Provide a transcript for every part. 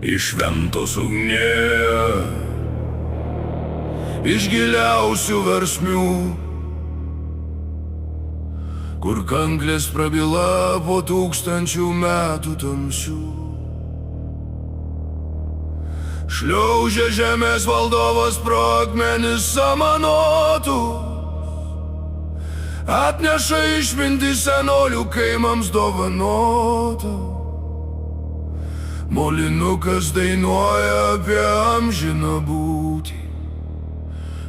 iš ventos ugnė, iš giliausių versmių, kur kanklės prabyla po 1000 metų tamsių. Šliaužia žemės valdovas pro akmenis samanotus, atneša išmintį senolių kaimams dovanotą. Molinukas dainuoja apie amžiną būtį,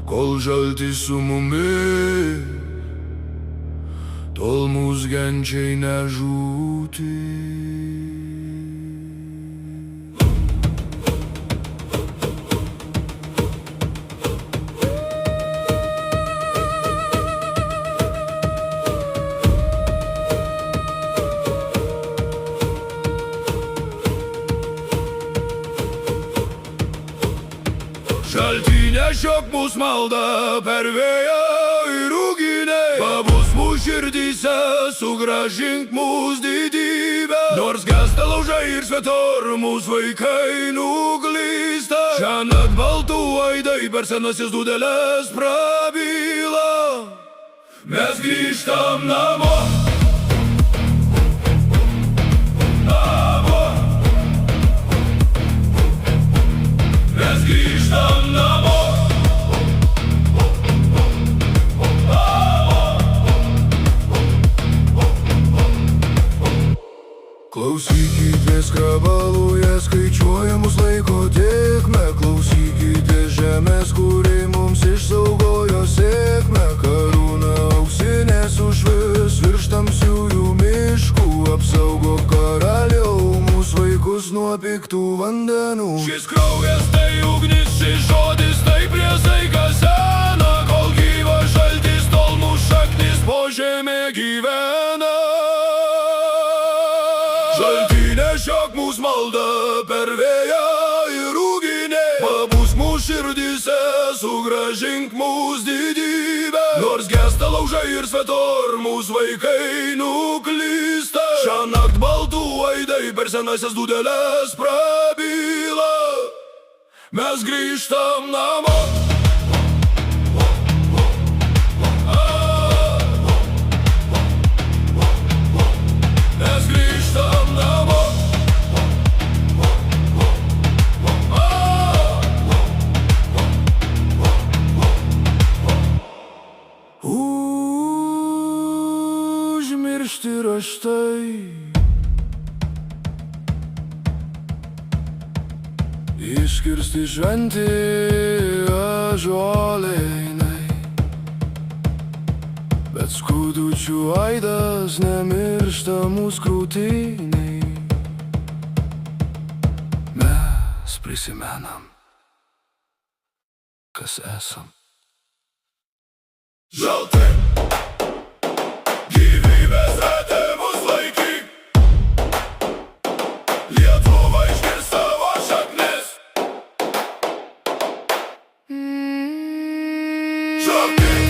kol žaltis su mumis, tol mūs genčiai nežūti. Šaltį nešiok mus maldą per vėją ir ugnį, pabus mūs širdyse, sugrąžink mūs didybę. Nors gęsta laužai ir svetur, mūs vaikai nuklysta, šiąnakt baltų aidai per senasis dūdeles prabyla. Mes grįžtam namo. Grįžtam namo. Klausykitės krabaluje skaičiuojamus laiko tėkmę, klausykitės žemės, kuri mums išsaugojo sėkmę. Karūna auksinė sušvis virš tamsiųjų miškų, apsaugo karaliau mūsų vaikus nuo piktų vandenų. Šis kraujas tai ugnis, šis žodis tai priesaika sena, kol gyvas šaltis, tol mūsų šaknis po žemė gyvena. Šaltį nešiok mūs maldą per vėją ir ugnį, pabus mūs širdyse, sugrąžink mūs didybę. Nors gęsta laužai ir svetur, mūs vaikai nuklysta, šiąnakt baltų aidai per senasias dūdeles prabyla. Mes grįžtam namo. Mes grįžtam namo. Užmiršti raštai, iškirsti šventi ąžuolynai, bet skudučių aidas nemiršta mūsų krūtiniai. Mes prisimenam, kas esam. Žaltai, gyvybės rate mus laikyk, Lietuva išgirs savo šaknis. Šaknis.